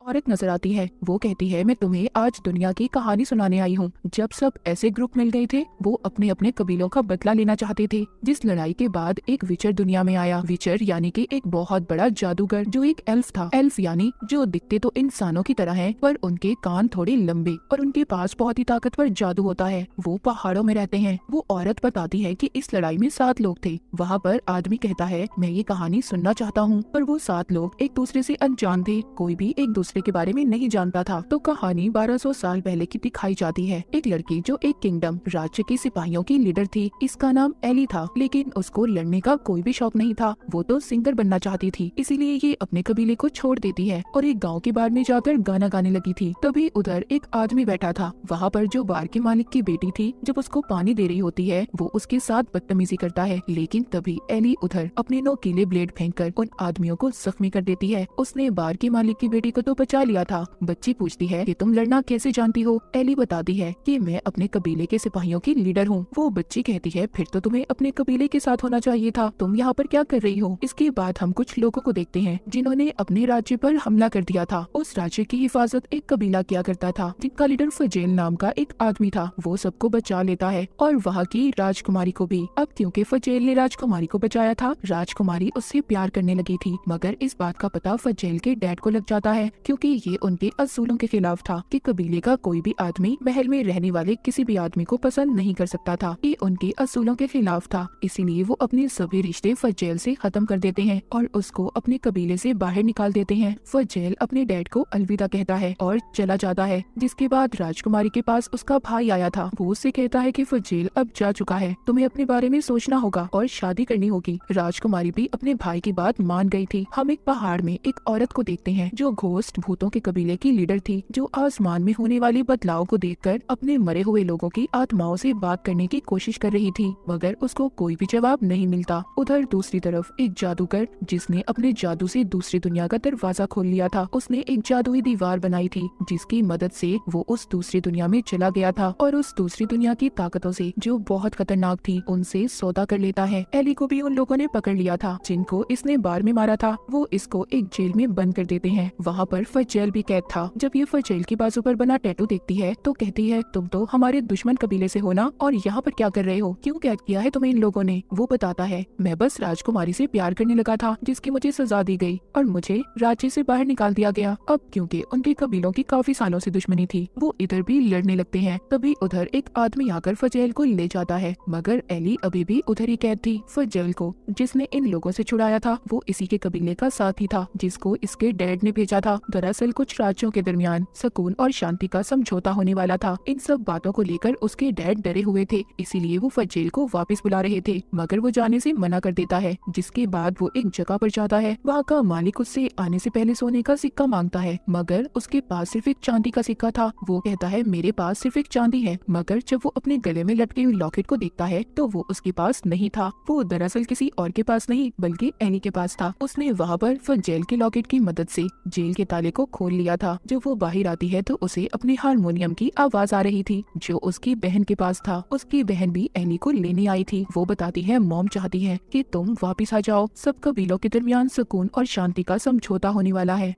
औरत नजर आती है। वो कहती है, मैं तुम्हें आज दुनिया की कहानी सुनाने आई हूँ। जब सब ऐसे ग्रुप मिल गए थे, वो अपने अपने कबीलों का बदला लेना चाहते थे। जिस लड़ाई के बाद एक विचर दुनिया में आया। विचर यानी कि एक बहुत बड़ा जादूगर जो एक एल्फ था। एल्फ यानी जो दिखते तो इंसानों की तरह है, पर उनके कान थोड़े लंबे और उनके पास बहुत ही ताकतवर जादू होता है। वो पहाड़ों में रहते हैं। वो औरत बताती है कि इस लड़ाई में 7 लोग थे। वहाँ पर आदमी कहता है, मैं ये कहानी सुनना चाहता हूँ, पर वो 7 लोग एक दूसरे से अनजान थे। कोई भी एक दूसरे के बारे में नहीं जानता था। तो कहानी 1200 साल पहले की दिखाई जाती है। एक लड़की जो एक किंगडम राज्य के सिपाहियों की लीडर थी। इसका नाम एली था, लेकिन उसको लड़ने का कोई भी शौक नहीं था। वो तो सिंगर बनना चाहती थी, इसीलिए ये अपने कबीले को छोड़ देती है और एक गाँव के बार में जाकर गाना गाने लगी थी। तभी उधर एक आदमी बैठा था। वहाँ पर जो बार के मालिक की बेटी थी, जब उसको पानी दे रही होती है, वो उसके साथ बदतमीजी करता है। लेकिन तभी एली उधर अपने नोकीले ब्लेड फेंककर उन आदमियों को जख्मी कर देती है। उसने बार के मालिक की बेटी को तो बचा लिया था। बच्ची पूछती है कि तुम लड़ना कैसे जानती हो? एली बताती है कि मैं अपने कबीले के सिपाहियों की लीडर हूँ। वो बच्ची कहती है, फिर तो तुम्हें अपने कबीले के साथ होना चाहिए था। तुम यहाँ पर क्या कर रही हो? इसके बाद हम कुछ लोगों को देखते हैं जिन्होंने अपने राज्य पर हमला कर दिया था। उस राज्य की हिफाजत एक कबीला किया करता था, जिनका लीडर फजेल नाम का एक आदमी था। वो सबको बचा लेता है और वहाँ की राजकुमारी को भी। अब क्योंकि फजेल ने राजकुमारी को बचाया था, राजकुमारी उससे प्यार करने लगी थी। मगर इस बात का पता फजेल के डैड को लग जाता है, क्योंकि ये उनके असूलों के खिलाफ था कि कबीले का कोई भी आदमी महल में रहने वाले किसी भी आदमी को पसंद नहीं कर सकता था। ये उनके असूलों के खिलाफ था, इसीलिए वो अपने सभी रिश्ते फजेल से खत्म कर देते हैं और उसको अपने कबीले से बाहर निकाल देते हैं। फजेल अपने डैड को अलविदा कहता है और चला जाता है। जिसके बाद राजकुमारी के पास उसका भाई आया था। वो उससे कहता है कि फजेल अब जा चुका है, तुम्हें अपने बारे में सोचना होगा और शादी करनी होगी। राजकुमारी भी अपने भाई की बात मान गई थी। हम एक पहाड़ में एक औरत को देखते हैं जो घोस्ट भूतों के कबीले की लीडर थी, जो आसमान में होने वाले बदलाव को देखकर अपने मरे हुए लोगों की आत्माओं से बात करने की कोशिश कर रही थी, मगर उसको कोई भी जवाब नहीं मिलता। उधर दूसरी तरफ एक जादूगर, जिसने अपने जादू से दूसरी दुनिया का दरवाजा खोल लिया था। उसने एक जादुई दीवार बनाई थी, जिसकी मदद से वो उस दूसरी दुनिया में चला गया था और उस दूसरी दुनिया की ताकतों से, जो बहुत खतरनाक थी, उनसे सौदा कर लेता है। एली को भी उन लोगों ने पकड़ लिया था जिनको इसने बार में मारा था। वो इसको एक जेल में बंद कर देते हैं। वहाँ पर फजेल भी कैद था। जब ये फजेल की बाजू पर बना टैटू देखती है तो कहती है, तुम तो हमारे दुश्मन कबीले से हो ना, और यहाँ पर क्या कर रहे हो? क्यों कैद किया है तुम्हें इन लोगों ने? वो बताता है, मैं बस राजकुमारी से प्यार करने लगा था, जिसकी मुझे सजा दी गई और मुझे राज्य से बाहर निकाल दिया गया। अब क्योंकि उनके कबीलों की काफी सालों से दुश्मनी थी, वो इधर भी लड़ने लगते हैं। तभी उधर एक आदमी आकर फजेल को ले जाता है, मगर एली अभी भी उधर ही कैद थी। फजेल को जिसने इन लोगों से छुड़ाया था, वो इसी के कबीले का साथी था, जिसको इसके डैड ने भेजा था। दरअसल कुछ राज्यों के दरमियान सुकून और शांति का समझौता होने वाला था। इन सब बातों को लेकर उसके डैड डरे हुए थे, इसीलिए वो फजेल को वापस बुला रहे थे, मगर वो जाने से मना कर देता है। जिसके बाद वो एक जगह पर जाता है। वहाँ का मालिक उससे आने से पहले सोने का सिक्का मांगता है, मगर उसके पास सिर्फ एक चांदी का सिक्का था। वो कहता है, मेरे पास सिर्फ एक चांदी है। मगर जब वो अपने गले में लटके हुए लॉकेट को देखता है तो वो उसके पास नहीं था। वो दरअसल किसी और के पास नहीं, बल्कि एनी के पास था। उसने वहाँ पर फजेल के लॉकेट की मदद से जेल के ताले को खोल लिया था। जब वो बाहर आती है तो उसे अपने हारमोनियम की आवाज आ रही थी, जो उसकी बहन के पास था। उसकी बहन भी एनी को लेने आई थी। वो बताती है, मॉम चाहती है कि तुम वापिस आ जाओ, सब कबीलों के दरमियान सुकून और शांति का समझौता होने वाला है।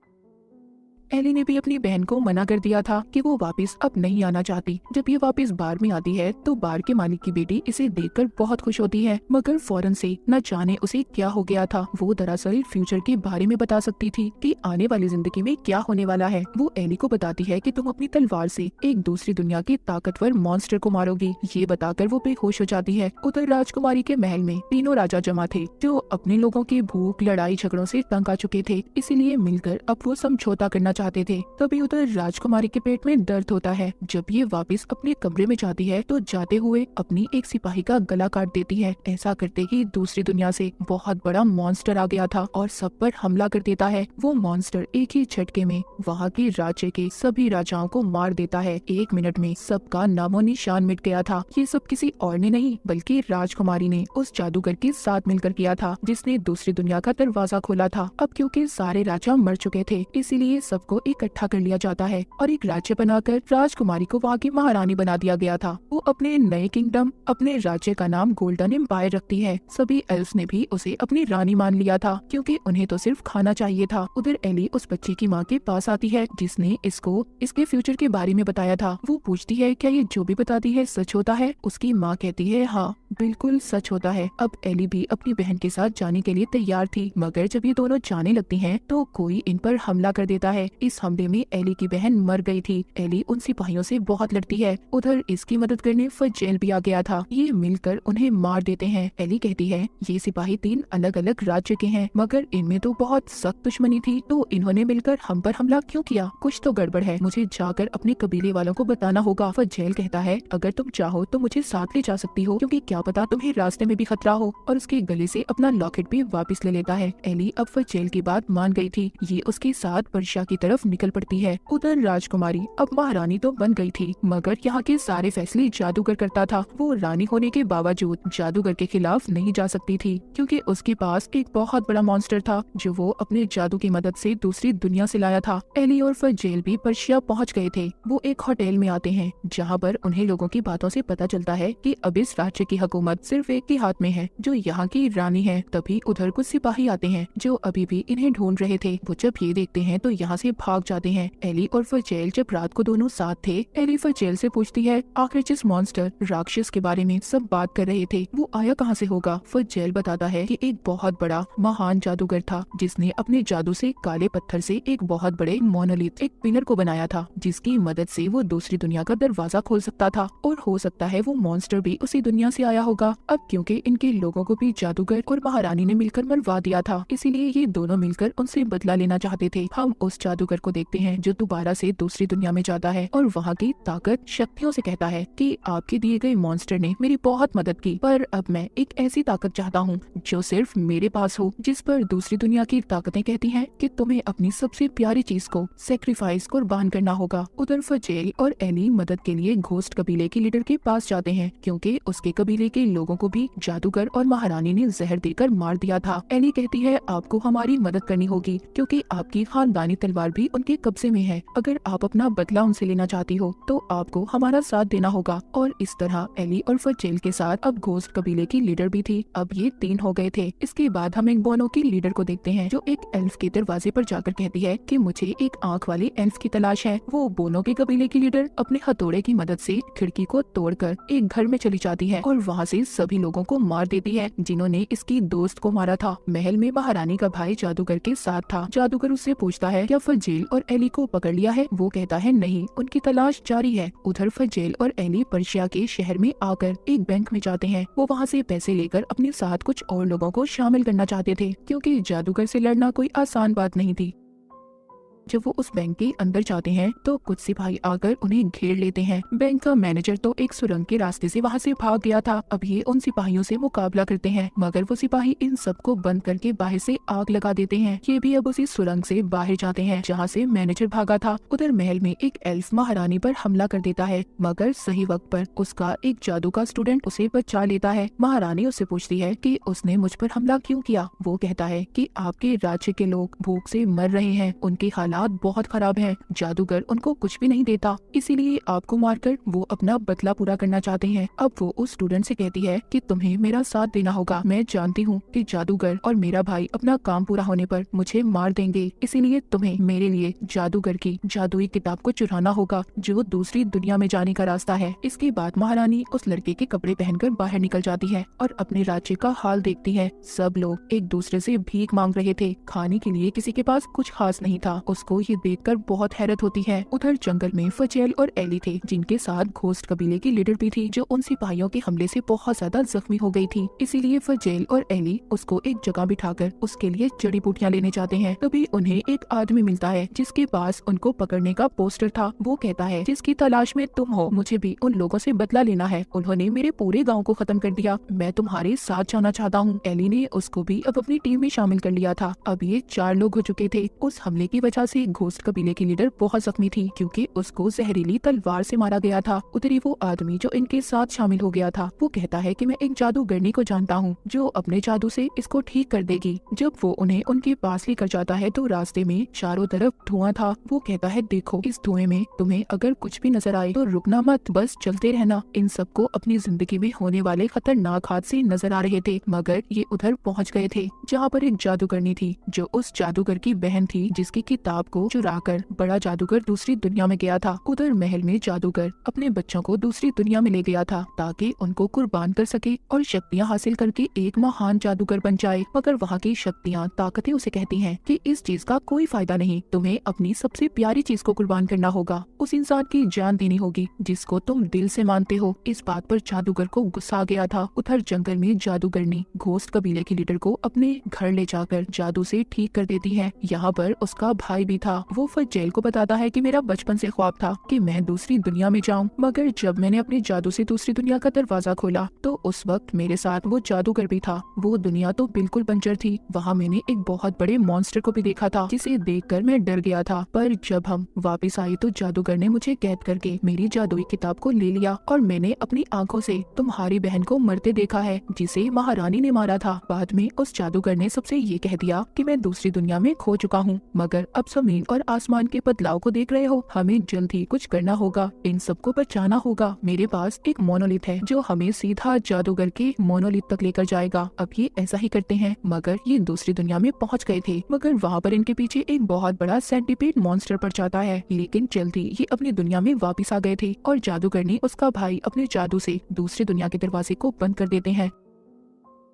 एली ने भी अपनी बहन को मना कर दिया था कि वो वापस अब नहीं आना चाहती। जब ये वापस बार में आती है तो बार के मालिक की बेटी इसे देखकर बहुत खुश होती है, मगर फौरन से न जाने उसे क्या हो गया था। वो दरअसल फ्यूचर के बारे में बता सकती थी कि आने वाली जिंदगी में क्या होने वाला है। वो एली को बताती है कि तुम अपनी तलवार से एक दूसरी दुनिया के ताकतवर मॉन्स्टर को मारोगी। ये बताकर वो बेहोश हो जाती है। उधर राजकुमारी के महल में तीनों राजा जमा थे, जो अपने लोगों की भूख, लड़ाई झगड़ों से तंग आ चुके थे, इसीलिए मिलकर अब वो समझौता करना चाहते थे। तभी उधर राजकुमारी के पेट में दर्द होता है। जब ये वापस अपने कमरे में जाती है तो जाते हुए अपनी एक सिपाही का गला काट देती है। ऐसा करते ही दूसरी दुनिया से बहुत बड़ा मॉन्स्टर आ गया था और सब पर हमला कर देता है। वो मॉन्स्टर एक ही झटके में वहाँ के राज्य के सभी राजाओं को मार देता है। 1 मिनट में सबका नामो निशान मिट गया था। ये सब किसी और ने नहीं, बल्कि राजकुमारी ने उस जादूगर के साथ मिलकर किया था, जिसने दूसरी दुनिया का दरवाजा खोला था। अब क्योंकि सारे राजा मर चुके थे, इसीलिए सब को इकट्ठा कर लिया जाता है और एक राज्य बनाकर राजकुमारी को वहाँ की महारानी बना दिया गया था। वो अपने नए किंगडम, अपने राज्य का नाम गोल्डन एम्पायर रखती है। सभी एल्फ्स ने भी उसे अपनी रानी मान लिया था क्योंकि उन्हें तो सिर्फ खाना चाहिए था। उधर एली उस बच्चे की माँ के पास आती है जिसने इसको इसके फ्यूचर के बारे में बताया था। वो पूछती है क्या ये जो भी बताती है सच होता है। उसकी माँ कहती है हाँ बिल्कुल सच होता है। अब एली भी अपनी बहन के साथ जाने के लिए तैयार थी, मगर जब ये दोनों जाने लगती हैं तो कोई इन पर हमला कर देता है। इस हमले में एली की बहन मर गई थी। एली उन सिपाहियों से बहुत लड़ती है। उधर इसकी मदद करने फजेल भी आ गया था। ये मिलकर उन्हें मार देते हैं। एली कहती है ये सिपाही 3 अलग अलग राज्य के हैं, मगर इनमें तो बहुत सख्त दुश्मनी थी, तो इन्होंने मिलकर हम पर हमला क्यों किया। कुछ तो गड़बड़ है, मुझे जाकर अपने कबीले वालों को बताना होगा। फजेल कहता है अगर तुम चाहो तो मुझे साथ ले जा सकती हो, क्योंकि क्या पता तुम्हें रास्ते में भी खतरा हो, और उसके गले से अपना लॉकेट भी वापस ले लेता है। एली अब फजेल की बात मान गई थी। ये उसके साथ पर्शिया की तरफ निकल पड़ती है। उधर राजकुमारी अब महारानी तो बन गई थी, मगर यहाँ के सारे फैसले जादूगर करता था। वो रानी होने के बावजूद जादूगर के खिलाफ नहीं जा सकती थी, क्योंकि उसके पास एक बहुत बड़ा मॉन्स्टर था जो वो अपने जादू की मदद से दूसरी दुनिया से लाया था। एली और फजेल भी पर्शिया पहुँच गए थे। वो एक होटल में आते हैं जहाँ पर उन्हें लोगों की बातों से पता चलता है कि अब इस राज्य की हुकूमत सिर्फ एक के हाथ में है, जो यहाँ की रानी है। तभी उधर कुछ सिपाही आते हैं जो अभी भी इन्हें ढूंढ रहे थे। वो जब ये देखते हैं तो यहाँ से भाग जाते हैं। एली और फजेल जब रात को दोनों साथ थे, एली फजेल से पूछती है आखिर जिस मॉन्स्टर राक्षस के बारे में सब बात कर रहे थे वो आया कहाँ से होगा। फजेल बताता है कि एक बहुत बड़ा महान जादूगर था जिसने अपने जादू से काले पत्थर से एक बहुत बड़े मोनोलिथ, एक पिलर को बनाया था, जिसकी मदद से वो दूसरी दुनिया का दरवाजा खोल सकता था। और हो सकता है वो मॉन्स्टर भी उसी दुनिया से आया होगा। अब क्योंकि इनके लोगों को भी जादूगर और महारानी ने मिलकर मरवा दिया था, इसीलिए ये दोनों मिलकर उनसे बदला लेना चाहते थे। हम उस जादूगर को देखते हैं जो दोबारा से दूसरी दुनिया में जाता है और वहाँ की ताकत शक्तियों से कहता है कि आपके दिए गए मॉन्स्टर ने मेरी बहुत मदद की, पर अब मैं एक ऐसी ताकत चाहता हूँ जो सिर्फ मेरे पास हो। जिस पर दूसरी दुनिया की ताकतें कहती हैं कि तुम्हें अपनी सबसे प्यारी चीज को सेक्रीफाइस कुर्बान करना होगा। उधर फजेल और एली मदद के लिए घोस्ट कबीले के लीडर के पास जाते हैं, क्योंकि उसके कबीले के लोगों को भी जादूगर और महारानी ने जहर देकर मार दिया था। एली कहती है आपको हमारी मदद करनी होगी, क्योंकि आपकी खानदानी तलवार भी उनके कब्जे में है। अगर आप अपना बदला उनसे लेना चाहती हो तो आपको हमारा साथ देना होगा। और इस तरह एली और फजेल के साथ अब घोस्ट कबीले की लीडर भी थी। अब ये 3 हो गए थे। इसके बाद हम एक बोनो की लीडर को देखते हैं जो एक एल्फ के दरवाजे पर जाकर कहती है कि मुझे एक आंख वाले एल्फ की तलाश है। वो बोनो के कबीले की लीडर अपने हथौड़े की मदद से खिड़की को तोड़कर एक घर में चली जाती है और वहाँ से सभी लोगों को मार देती है जिन्होंने इसकी दोस्त को मारा था। महल में महारानी का भाई जादूगर के साथ था। जादूगर उससे पूछता है क्या फजेल और एली को पकड़ लिया है। वो कहता है नहीं, उनकी तलाश जारी है। उधर फजेल और एली पर्शिया के शहर में आकर एक बैंक में जाते हैं। वो वहाँ से पैसे लेकर अपने साथ कुछ और लोगों को शामिल करना चाहते थे, क्योंकि जादूगर से लड़ना कोई आसान बात नहीं थी। जब वो उस बैंक के अंदर जाते हैं तो कुछ सिपाही आकर उन्हें घेर लेते हैं। बैंक का मैनेजर तो एक सुरंग के रास्ते से वहाँ से भाग गया था। अब ये उन सिपाहियों से मुकाबला करते हैं, मगर वो सिपाही इन सबको बंद करके बाहर से आग लगा देते हैं। ये भी अब उसी सुरंग से बाहर जाते हैं जहाँ से मैनेजर भागा था। उधर महल में एक एल्फ महारानी पर हमला कर देता है, मगर सही वक्त पर उसका एक जादू का स्टूडेंट उसे बचा लेता है। महारानी उससे पूछती है कि उसने मुझ पर हमला क्यों किया। वो कहता है कि आपके राज्य के लोग भूख से मर रहे हैं, उनके हालात बहुत खराब हैं। जादूगर उनको कुछ भी नहीं देता, इसीलिए आपको मारकर वो अपना बदला पूरा करना चाहते हैं। अब वो उस स्टूडेंट से कहती है कि तुम्हें मेरा साथ देना होगा। मैं जानती हूँ कि जादूगर और मेरा भाई अपना काम पूरा होने पर मुझे मार देंगे, इसीलिए तुम्हें मेरे लिए जादूगर की जादुई किताब को चुराना होगा जो दूसरी दुनिया में जाने का रास्ता है। इसके बाद महारानी उस लड़के के कपड़े पहनकर बाहर निकल जाती है और अपने राज्य का हाल देखती है। सब लोग एक दूसरे से भीख मांग रहे थे, खाने के लिए किसी के पास कुछ खास नहीं था। उसको ये देखकर बहुत हैरत होती है। उधर जंगल में फजेल और एली थे, जिनके साथ घोस्ट कबीले की लीडर भी थी, जो उन सिपाहियों के हमले से बहुत ज्यादा जख्मी हो गई थी। इसीलिए फजेल और एली उसको एक जगह बिठाकर उसके लिए जड़ी बूटियां लेने जाते हैं। तभी उन्हें एक आदमी मिलता है जिसके पास उनको पकड़ने का पोस्टर था। वो कहता है जिसकी तलाश में तुम हो, मुझे भी उन लोगों से बदला लेना है। उन्होंने मेरे पूरे गाँव को खत्म कर दिया, मैं तुम्हारे साथ जाना चाहता हूँ। एली ने उसको भी अब अपनी टीम में शामिल कर लिया था। अब ये 4 लोग हो चुके थे। उस हमले की वजह से घोस्ट कबीले की लीडर बहुत जख्मी थी क्योंकि उसको जहरीली तलवार से मारा गया था। उधर ही वो आदमी जो इनके साथ शामिल हो गया था वो कहता है कि मैं एक जादूगरनी को जानता हूँ जो अपने जादू से इसको ठीक कर देगी। जब वो उन्हें उनके पास लेकर जाता है तो रास्ते में चारों तरफ धुआं था। वो कहता है देखो इस धुएं में तुम्हें अगर कुछ भी नजर आए तो रुकना मत, बस चलते रहना। इन सबको अपनी जिंदगी में होने वाले खतरनाक हादसे नजर आ रहे थे मगर ये उधर पहुंच गए थे जहाँ पर एक जादूगरनी थी जो उस जादूगर की बहन थी जिसकी किताब को चुराकर बड़ा जादूगर दूसरी दुनिया में गया था। उधर महल में जादूगर अपने बच्चों को दूसरी दुनिया में ले गया था ताकि उनको कुर्बान कर सके और शक्तियाँ हासिल करके एक महान जादूगर बन जाए। मगर वहाँ की शक्तियाँ ताकतें उसे कहती हैं कि इस चीज का कोई फायदा नहीं, तुम्हें अपनी सबसे प्यारी चीज को कुर्बान करना होगा, उस इंसान की जान देनी होगी जिसको तुम दिल से मानते हो। इस बात पर जादूगर को गुस्सा आ गया था। उधर जंगल में जादूगरनी घोस्ट कबीले की लीडर को अपने घर ले जाकर जादू से ठीक कर देती है। यहाँ पर उसका भाई भी था। वो फजेल को बताता है कि मेरा बचपन से ख्वाब था कि मैं दूसरी दुनिया में जाऊं, मगर जब मैंने अपने जादू से दूसरी दुनिया का दरवाजा खोला तो उस वक्त मेरे साथ वो जादूगर भी था। वो दुनिया तो बिल्कुल बंजर थी। वहाँ मैंने एक बहुत बड़े मॉन्स्टर को भी देखा था जिसे देखकर मैं डर गया था। पर जब हम वापस आए तो जादूगर ने मुझे कैद करके मेरी जादुई किताब को ले लिया और मैंने अपनी आंखों से तुम्हारी बहन को मरते देखा है जिसे महारानी ने मारा था। बाद में उस जादूगर ने सबसे ये कह दिया कि मैं दूसरी दुनिया में खो चुका हूँ, मगर अब जमीन और आसमान के बदलाव को देख रहे हो, हमें जल्द ही कुछ करना होगा, इन सबको बचाना होगा। मेरे पास एक मोनोलिथ है जो हमें सीधा जादूगर के मोनोलिथ तक लेकर जाएगा। अब ये ऐसा ही करते हैं। मगर ये दूसरी दुनिया में पहुँच गए थे मगर वहाँ पर इनके पीछे एक बहुत बड़ा सेंटीपीड मॉन्स्टर पड़ जाता है। लेकिन जल्दी ये अपनी दुनिया में वापस आ गए थे और जादूगर ने उसका भाई अपने जादू से दूसरी दुनिया के दरवाजे को बंद कर देते हैं।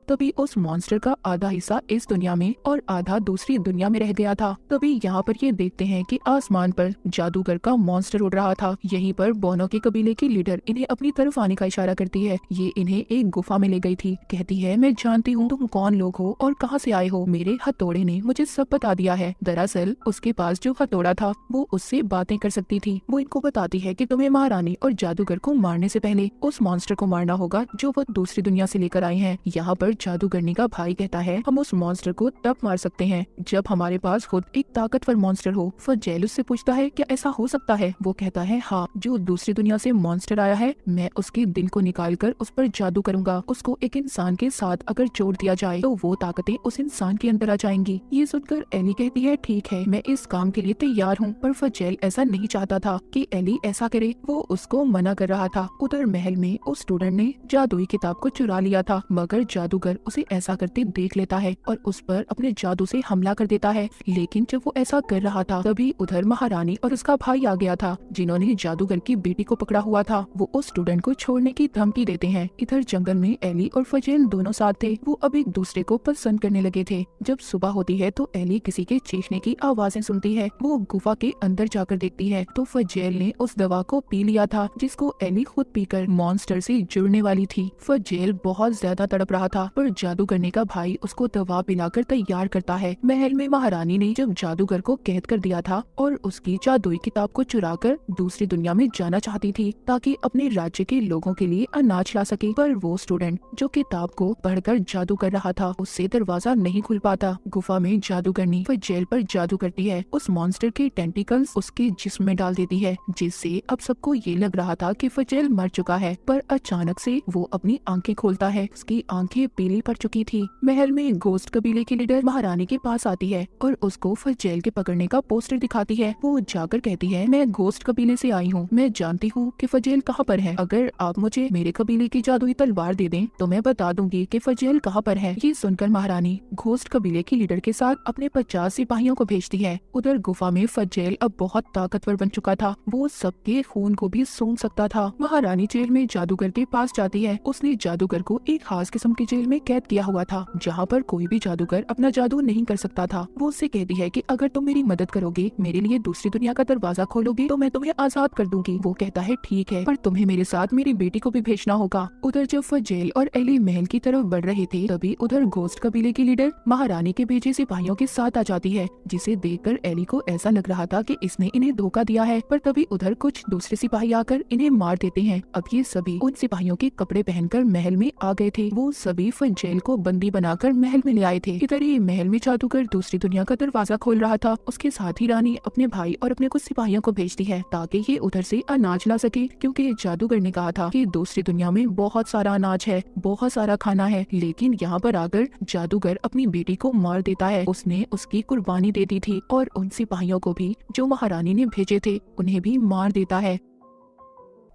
तभी उस मॉन्स्टर का आधा हिस्सा इस दुनिया में और आधा दूसरी दुनिया में रह गया था। तभी यहाँ पर ये देखते हैं कि आसमान पर जादूगर का मॉन्स्टर उड़ रहा था। यहीं पर बोनो के कबीले की लीडर इन्हें अपनी तरफ आने का इशारा करती है। ये इन्हें एक गुफा में ले गई थी। कहती है मैं जानती हूँ तुम कौन लोग हो और कहाँ से आए हो। मेरे हथौड़े ने मुझे सब बता दिया है। दरअसल उसके पास जो हथौड़ा था वो उससे बातें कर सकती थी। वो इनको बताती है कि तुम्हें महारानी और जादूगर को मारने से पहले उस मॉन्स्टर को मारना होगा जो वो दूसरी दुनिया से लेकर आए हैं। यहाँ पर जादूगरनी का भाई कहता है हम उस मॉन्स्टर को तब मार सकते हैं जब हमारे पास खुद एक ताकतवर मॉन्स्टर हो। फजेल उससे पूछता है क्या ऐसा हो सकता है। वो कहता है हाँ, जो दूसरी दुनिया से मॉन्स्टर आया है मैं उसके दिल को निकालकर उस पर जादू करूंगा। उसको एक इंसान के साथ अगर जोड़ दिया जाए तो वो ताकतें उस इंसान के अंदर आ जाएंगी। ये सुनकर एली कहती है ठीक है, मैं इस काम के लिए तैयार हूँ। पर फजेल ऐसा नहीं चाहता था कि एली ऐसा करे। वो उसको मना कर रहा था। उधर महल में उस स्टूडेंट ने जादुई किताब को चुरा लिया था मगर जादूगर उसे ऐसा करते देख लेता है और उस पर अपने जादू से हमला कर देता है। लेकिन जब वो ऐसा कर रहा था तभी उधर महारानी और उसका भाई आ गया था जिन्होंने जादूगर की बेटी को पकड़ा हुआ था। वो उस स्टूडेंट को छोड़ने की धमकी देते हैं। इधर जंगल में एली और फजेल दोनों साथ थे। वो अब एक दूसरे को पसंद करने लगे थे। जब सुबह होती है तो एली किसी के चीखने की आवाजें सुनती है। वो गुफा के अंदर जाकर देखती है तो फजेल ने उस दवा को पी लिया था जिसको एली खुद पीकर मॉन्स्टर से जुड़ने वाली थी। फजेल बहुत ज्यादा तड़प रहा था पर जादूगरनी का भाई उसको दवा पिलाकर तैयार करता है। महल में महारानी ने जब जादूगर को कैद कर दिया था और उसकी जादुई किताब को चुराकर दूसरी दुनिया में जाना चाहती थी ताकि अपने राज्य के लोगों के लिए अनाज ला सके। पर वो स्टूडेंट जो किताब को पढ़कर जादू कर रहा था उससे दरवाजा नहीं खुल पाता। गुफा में जादूगरनी फजेल पर जादू करती है। उस मॉन्स्टर के टेंटिकल्स उसके जिस्म में डाल देती है जिससे अब सबको ये लग रहा था कि फजेल मर चुका है। पर अचानक से वो अपनी आंखें खोलता है। उसकी आंखें पीली पड़ चुकी थी। महल में घोस्ट कबीले की लीडर महारानी के पास आती है और उसको फजेल के पकड़ने का पोस्टर दिखाती है। वो जाकर कहती है मैं घोस्ट कबीले से आई हूँ, मैं जानती हूँ कि फजेल कहाँ पर है। अगर आप मुझे मेरे कबीले की जादुई तलवार दे दें तो मैं बता दूंगी कि फजेल कहाँ पर है। ये सुनकर महारानी घोस्ट कबीले की लीडर के साथ अपने 50 सिपाहियों को भेजती है। उधर गुफा में फजेल अब बहुत ताकतवर बन चुका था। वो सबके खून को भी सूंघ सकता था। महारानी जेल में जादूगर के पास जाती है। उसने जादूगर को एक खास किस्म की जेल में कैद किया हुआ था जहाँ पर कोई भी जादूगर अपना जादू नहीं कर सकता था। वो उससे कहती है कि अगर तुम मेरी मदद करोगे, मेरे लिए दूसरी दुनिया का दरवाजा खोलोगे तो मैं तुम्हें आजाद कर दूंगी। वो कहता है ठीक है, पर तुम्हें मेरे साथ मेरी बेटी को भी भेजना होगा। उधर जब फजेल और एली महल की तरफ बढ़ रहे थे तभी उधर घोस्ट कबीले की लीडर महारानी के भेजे सिपाहियों के साथ आ जाती है जिसे देखकर एली को ऐसा लग रहा था कि इसने इन्हें धोखा दिया है। पर तभी उधर कुछ दूसरे सिपाही आकर इन्हें मार देते हैं। अब ये सभी उन सिपाहियों के कपड़े पहनकर महल में आ गए थे। वो सभी फजेल को बंदी बनाकर महल में ले आए थे। इधर ही महल में जादूगर दूसरी दुनिया का दरवाजा खोल रहा था। उसके साथ ही रानी अपने भाई और अपने कुछ सिपाहियों को भेजती है ताकि ये उधर से अनाज ला सके, क्योंकि जादूगर ने कहा था कि दूसरी दुनिया में बहुत सारा अनाज है, बहुत सारा खाना है। लेकिन यहाँ पर आकर जादूगर अपनी बेटी को मार देता है। उसने उसकी कुर्बानी दे दी थी और उन सिपाहियों को भी जो महारानी ने भेजे थे उन्हें भी मार देता है।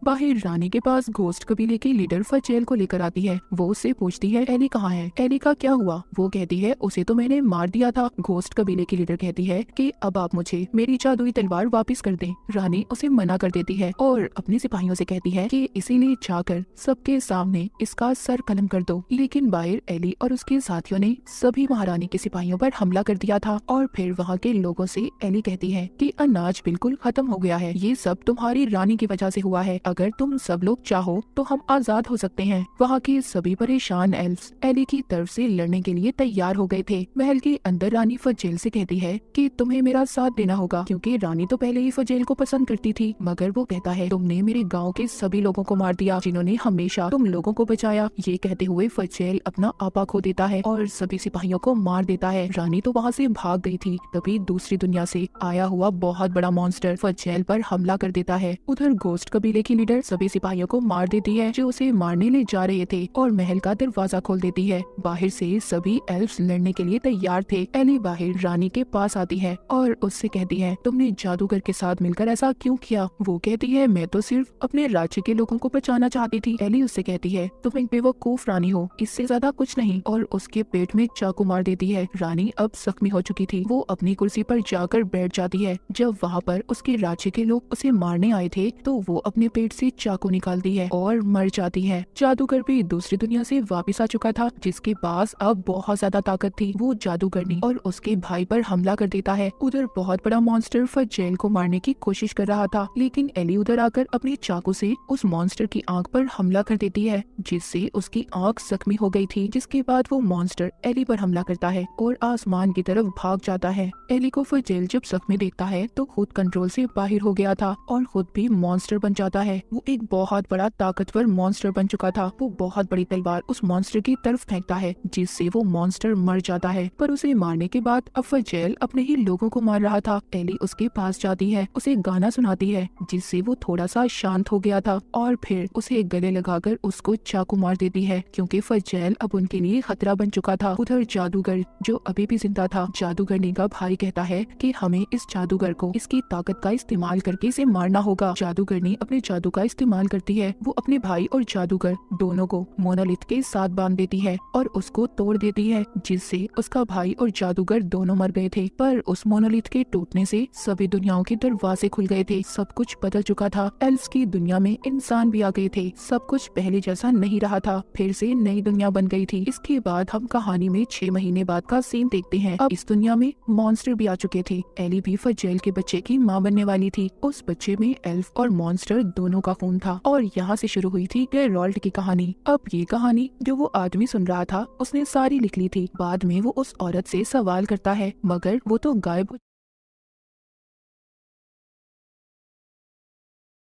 बाहर रानी के पास घोस्ट कबीले की लीडर फजेल को लेकर आती है। वो उससे पूछती है एली कहाँ है, एली का क्या हुआ। वो कहती है उसे तो मैंने मार दिया था। घोस्ट कबीले की लीडर कहती है कि अब आप मुझे मेरी जादुई तलवार वापस कर दें। रानी उसे मना कर देती है और अपने सिपाहियों से कहती है कि इसीलिए जाकर सबके सामने इसका सर कलम कर दो। लेकिन बाहर एली और उसके साथियों ने सभी महारानी के सिपाहियों पर हमला कर दिया था और फिर वहाँ के लोगों से एली कहती है कि अनाज बिल्कुल खत्म हो गया है, ये सब तुम्हारी रानी की वजह से हुआ है। अगर तुम सब लोग चाहो तो हम आजाद हो सकते हैं। वहाँ के सभी परेशान एल्फ्स एली की तरफ से लड़ने के लिए तैयार हो गए थे। महल के अंदर रानी फजेल से कहती है कि तुम्हें मेरा साथ देना होगा, क्योंकि रानी तो पहले ही फजेल को पसंद करती थी। मगर वो कहता है तुमने मेरे गाँव के सभी लोगों को मार दिया जिन्होंने हमेशा तुम लोगों को बचाया। ये कहते हुए फजेल अपना आपा खो देता है और सभी सिपाहियों को मार देता है। रानी तो वहाँ से भाग गई थी, तभी दूसरी दुनिया से आया हुआ बहुत बड़ा मॉन्स्टर फजेल पर हमला कर देता है। उधर घोस्ट कबीले की लीडर सभी सिपाहियों को मार देती है जो उसे मारने ले जा रहे थे और महल का दरवाजा खोल देती है। बाहर से सभी एल्फ्स लड़ने के लिए तैयार थे। एली बाहर रानी के पास आती है और उससे कहती है तुमने जादूगर के साथ मिलकर ऐसा क्यों किया। वो कहती है मैं तो सिर्फ अपने राज्य के लोगों को बचाना चाहती थी। एली उससे कहती है तुम एक बेवकूफ रानी हो, इससे ज्यादा कुछ नहीं, और उसके पेट में चाकू मार देती है। रानी अब जख्मी हो चुकी थी। वो अपनी कुर्सी पर जाकर बैठ जाती है। जब वहाँ पर उसके राज्य के लोग उसे मारने आए थे तो वो अपने पेट से चाकू निकालती है और मर जाती है। जादूगर भी दूसरी दुनिया से वापस आ चुका था, जिसके पास अब बहुत ज्यादा ताकत थी। वो जादूगरनी और उसके भाई पर हमला कर देता है। उधर बहुत बड़ा मॉन्स्टर फजेल को मारने की कोशिश कर रहा था, लेकिन एली उधर आकर अपनी चाकू से उस मॉन्स्टर की आंख पर हमला कर देती है, जिससे उसकी आंख जख्मी हो गई थी। जिसके बाद वो मॉन्स्टर एली पर हमला करता है और आसमान की तरफ भाग जाता है। एली को फजेल जब जख्मी देखता है तो खुद कंट्रोल से बाहर हो गया था और खुद भी मॉन्स्टर बन जाता है। वो एक बहुत बड़ा ताकतवर मॉन्स्टर बन चुका था। वो बहुत बड़ी तलवार उस मॉन्स्टर की तरफ फेंकता है, जिससे वो मॉन्स्टर मर जाता है। पर उसे मारने के बाद अब फजेल अपने ही लोगों को मार रहा था। एली उसके पास जाती है, उसे गाना सुनाती है, जिससे वो थोड़ा सा शांत हो गया था और फिर उसे गले लगाकर उसको चाकू मार देती है, क्योंकि फजेल अब उनके लिए खतरा बन चुका था। उधर जादूगर जो अभी भी जिंदा था, जादूगरनी का भाई कहता है कि हमें इस जादूगर को इसकी ताकत का इस्तेमाल करके इसे मारना होगा। जादूगरनी अपने जादू का इस्तेमाल करती है। वो अपने भाई और जादूगर दोनों को मोनोलिथ के साथ बांध देती है और उसको तोड़ देती है, जिससे उसका भाई और जादूगर दोनों मर गए थे। पर उस मोनोलिथ के टूटने से सभी दुनियाओं के दरवाजे खुल गए थे। सब कुछ बदल चुका था। एल्फ्स की दुनिया में इंसान भी आ गए थे। सब कुछ पहले जैसा नहीं रहा था। फिर से नई दुनिया बन गई थी। इसके बाद हम कहानी में 6 महीने बाद का सीन देखते हैं। अब इस दुनिया में मॉन्स्टर भी आ चुके थे। एली भी फजेल के बच्चे की माँ बनने वाली थी। उस बच्चे में एल्फ और मॉन्स्टर दोनों का खून था और यहाँ से शुरू हुई थी गेराल्ट की कहानी। अब ये कहानी जो वो आदमी सुन रहा था उसने सारी लिख ली थी। बाद में वो उस औरत से सवाल करता है, मगर वो तो गायब